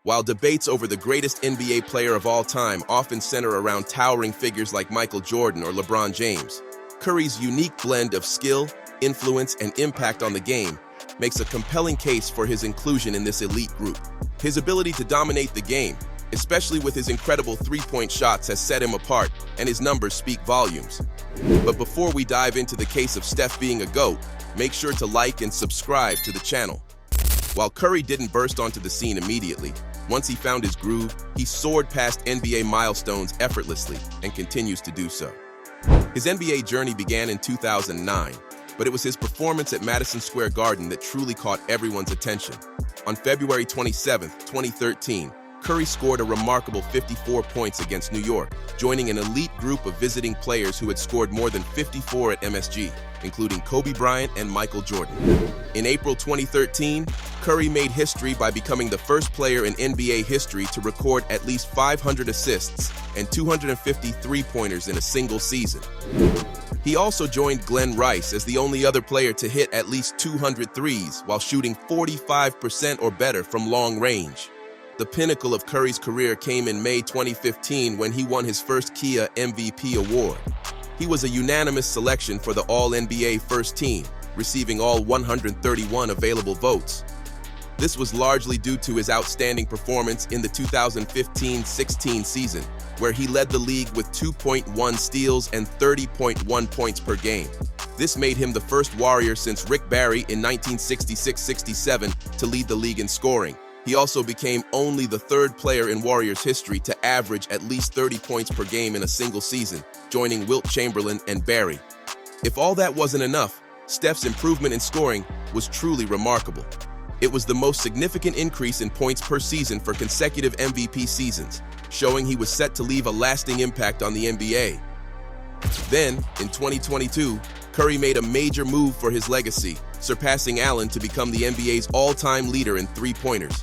While debates over the greatest NBA player of all time often center around towering figures like Michael Jordan or LeBron James, Curry's unique blend of skill, influence, and impact on the game makes a compelling case for his inclusion in this elite group. His ability to dominate the game, especially with his incredible three-point shots, has set him apart, and his numbers speak volumes. But before we dive into the case of Steph being a GOAT, make sure to like and subscribe to the channel. While Curry didn't burst onto the scene immediately, once he found his groove, he soared past NBA milestones effortlessly and continues to do so. His NBA journey began in 2009, but it was his performance at Madison Square Garden that truly caught everyone's attention. On February 27, 2013, Curry scored a remarkable 54 points against New York, joining an elite group of visiting players who had scored more than 54 at MSG, including Kobe Bryant and Michael Jordan. In April 2013, Curry made history by becoming the first player in NBA history to record at least 500 assists and 250 three-pointers in a single season. He also joined Glenn Rice as the only other player to hit at least 200 threes while shooting 45% or better from long range. The pinnacle of Curry's career came in May 2015 when he won his first Kia MVP award. He was a unanimous selection for the All-NBA First Team, receiving all 131 available votes. This was largely due to his outstanding performance in the 2015-16 season, where he led the league with 2.1 steals and 30.1 points per game. This made him the first Warrior since Rick Barry in 1966-67 to lead the league in scoring. He also became only the third player in Warriors history to average at least 30 points per game in a single season, joining Wilt Chamberlain and Barry. If all that wasn't enough, Steph's improvement in scoring was truly remarkable. It was the most significant increase in points per season for consecutive MVP seasons, showing he was set to leave a lasting impact on the NBA. Then, in 2022, Curry made a major move for his legacy, surpassing Allen to become the NBA's all-time leader in three-pointers.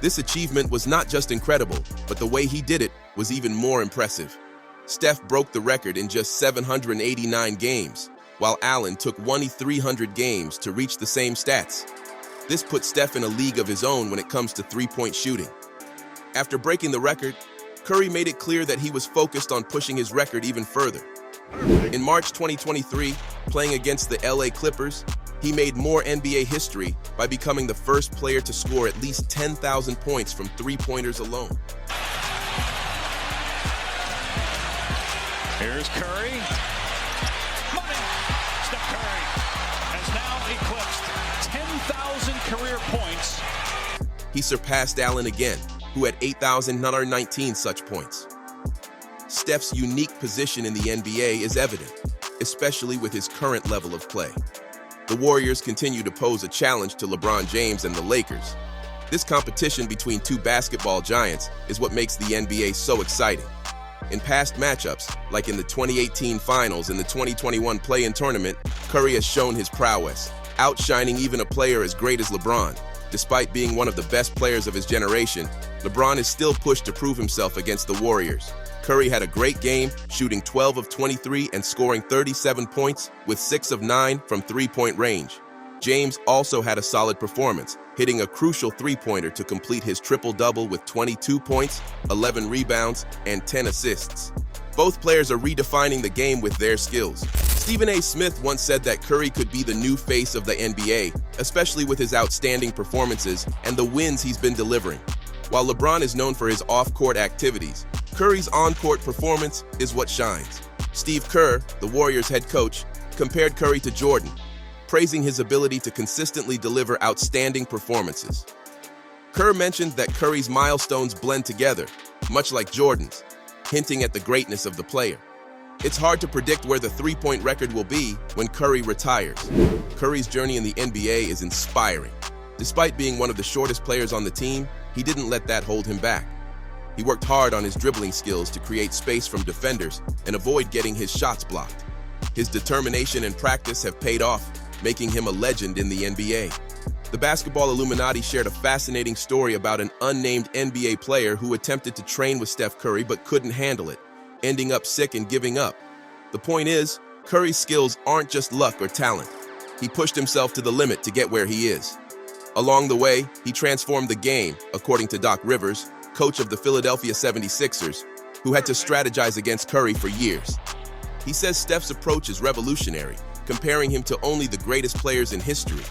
This achievement was not just incredible, but the way he did it was even more impressive. Steph broke the record in just 789 games, while Allen took 300 games to reach the same stats. This put Steph in a league of his own when it comes to three-point shooting. After breaking the record, Curry made it clear that he was focused on pushing his record even further. In March 2023, playing against the LA Clippers, he made more NBA history by becoming the first player to score at least 10,000 points from three-pointers alone. Here's Curry. Money! Steph Curry has now eclipsed 10,000 career points. He surpassed Allen again, who had 8,919 such points. Steph's unique position in the NBA is evident, especially with his current level of play. The Warriors continue to pose a challenge to LeBron James and the Lakers. This competition between two basketball giants is what makes the NBA so exciting. In past matchups, like in the 2018 Finals and the 2021 Play-In Tournament, Curry has shown his prowess, outshining even a player as great as LeBron. Despite being one of the best players of his generation, LeBron is still pushed to prove himself against the Warriors. Curry had a great game, shooting 12 of 23 and scoring 37 points, with 6 of 9 from three-point range. James also had a solid performance, hitting a crucial three-pointer to complete his triple-double with 22 points, 11 rebounds, and 10 assists. Both players are redefining the game with their skills. Stephen A. Smith once said that Curry could be the new face of the NBA, especially with his outstanding performances and the wins he's been delivering. While LeBron is known for his off-court activities, Curry's on-court performance is what shines. Steve Kerr, the Warriors head coach, compared Curry to Jordan, praising his ability to consistently deliver outstanding performances. Kerr mentioned that Curry's milestones blend together, much like Jordan's, hinting at the greatness of the player. It's hard to predict where the three-point record will be when Curry retires. Curry's journey in the NBA is inspiring. Despite being one of the shortest players on the team, he didn't let that hold him back. He worked hard on his dribbling skills to create space from defenders and avoid getting his shots blocked. His determination and practice have paid off, making him a legend in the NBA. The Basketball Illuminati shared a fascinating story about an unnamed NBA player who attempted to train with Steph Curry but couldn't handle it, ending up sick and giving up. The point is, Curry's skills aren't just luck or talent. He pushed himself to the limit to get where he is. Along the way, he transformed the game, according to Doc Rivers, coach of the Philadelphia 76ers, who had to strategize against Curry for years. He says Steph's approach is revolutionary, comparing him to only the greatest players in history.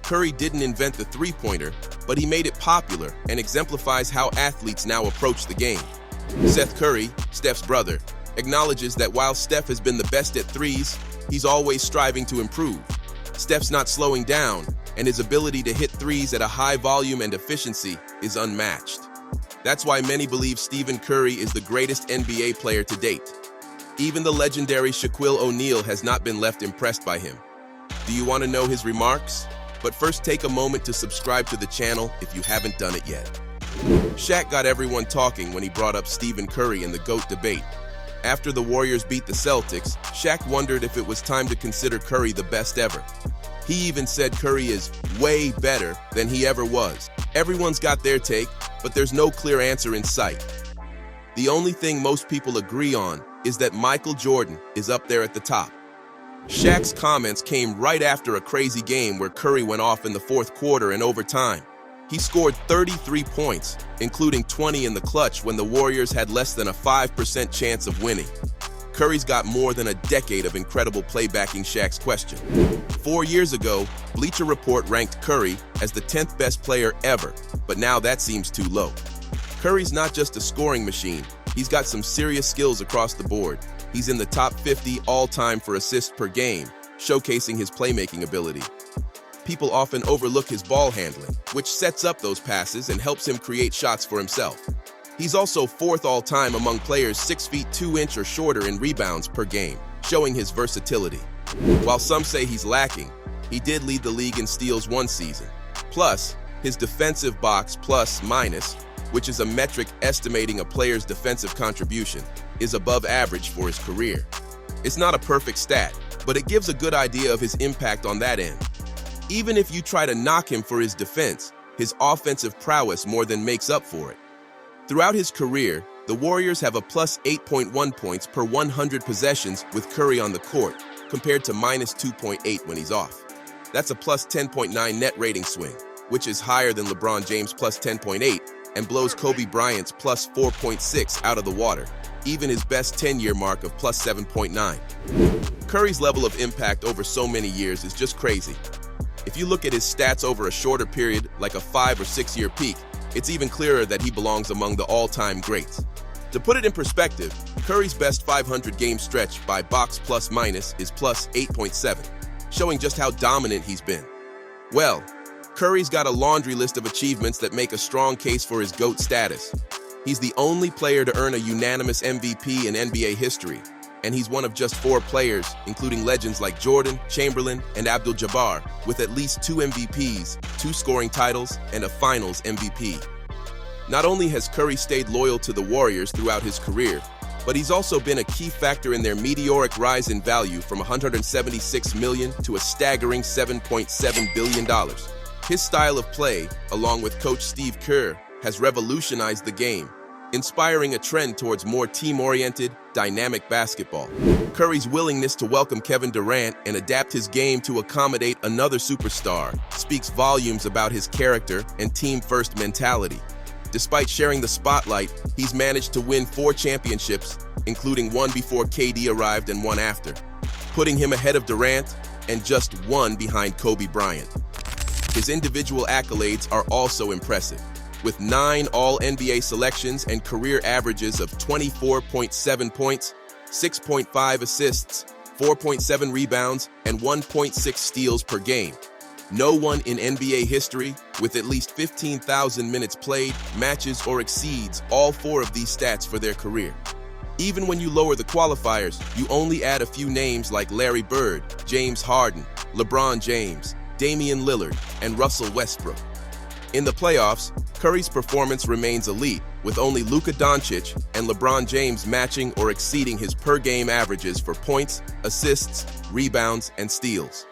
Curry didn't invent the three-pointer, but he made it popular and exemplifies how athletes now approach the game. Seth Curry, Steph's brother, acknowledges that while Steph has been the best at threes, he's always striving to improve. Steph's not slowing down, and his ability to hit threes at a high volume and efficiency is unmatched. That's why many believe Stephen Curry is the greatest NBA player to date. Even the legendary Shaquille O'Neal has not been left impressed by him. Do you want to know his remarks? But first, take a moment to subscribe to the channel if you haven't done it yet. Shaq got everyone talking when he brought up Stephen Curry in the GOAT debate. After the Warriors beat the Celtics, Shaq wondered if it was time to consider Curry the best ever. He even said Curry is way better than he ever was. Everyone's got their take, but there's no clear answer in sight. The only thing most people agree on is that Michael Jordan is up there at the top. Shaq's comments came right after a crazy game where Curry went off in the fourth quarter and overtime. He scored 33 points, including 20 in the clutch when the Warriors had less than a 5% chance of winning. Curry's got more than a decade of incredible play backing Shaq's question. 4 years ago, Bleacher Report ranked Curry as the 10th best player ever, but now that seems too low. Curry's not just a scoring machine, he's got some serious skills across the board. He's in the top 50 all-time for assists per game, showcasing his playmaking ability. People often overlook his ball handling, which sets up those passes and helps him create shots for himself. He's also 4th all-time among players 6 feet 2 inches or shorter in rebounds per game, showing his versatility. While some say he's lacking, he did lead the league in steals one season. Plus, his defensive box plus/minus, which is a metric estimating a player's defensive contribution, is above average for his career. It's not a perfect stat, but it gives a good idea of his impact on that end. Even if you try to knock him for his defense, his offensive prowess more than makes up for it. Throughout his career, the Warriors have a plus 8.1 points per 100 possessions with Curry on the court, compared to minus 2.8 when he's off. That's a plus 10.9 net rating swing, which is higher than LeBron James plus 10.8 and blows Kobe Bryant's plus 4.6 out of the water, even his best 10-year mark of plus 7.9. Curry's level of impact over so many years is just crazy. If you look at his stats over a shorter period, like a 5 or 6 year peak, it's even clearer that he belongs among the all-time greats. To put it in perspective, Curry's best 500-game stretch by box plus/minus is plus 8.7, showing just how dominant he's been. Well, Curry's got a laundry list of achievements that make a strong case for his GOAT status. He's the only player to earn a unanimous MVP in NBA history, and he's one of just 4 players, including legends like Jordan, Chamberlain, and Abdul-Jabbar, with at least 2 MVPs, 2 scoring titles, and a Finals MVP. Not only has Curry stayed loyal to the Warriors throughout his career, but he's also been a key factor in their meteoric rise in value from $176 million to a staggering $7.7 billion. His style of play, along with Coach Steve Kerr, has revolutionized the game, inspiring a trend towards more team-oriented, dynamic basketball. Curry's willingness to welcome Kevin Durant and adapt his game to accommodate another superstar speaks volumes about his character and team-first mentality. Despite sharing the spotlight, he's managed to win 4 championships, including 1 before KD arrived and 1 after, putting him ahead of Durant and just 1 behind Kobe Bryant. His individual accolades are also impressive, with 9 All-NBA selections and career averages of 24.7 points, 6.5 assists, 4.7 rebounds, and 1.6 steals per game. No one in NBA history with at least 15,000 minutes played matches or exceeds all 4 of these stats for their career. Even when you lower the qualifiers, you only add a few names like Larry Bird, James Harden, LeBron James, Damian Lillard, and Russell Westbrook. In the playoffs, Curry's performance remains elite, with only Luka Doncic and LeBron James matching or exceeding his per-game averages for points, assists, rebounds, and steals.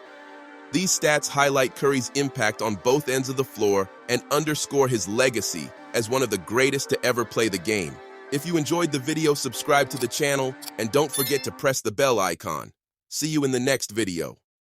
These stats highlight Curry's impact on both ends of the floor and underscore his legacy as one of the greatest to ever play the game. If you enjoyed the video, subscribe to the channel and don't forget to press the bell icon. See you in the next video.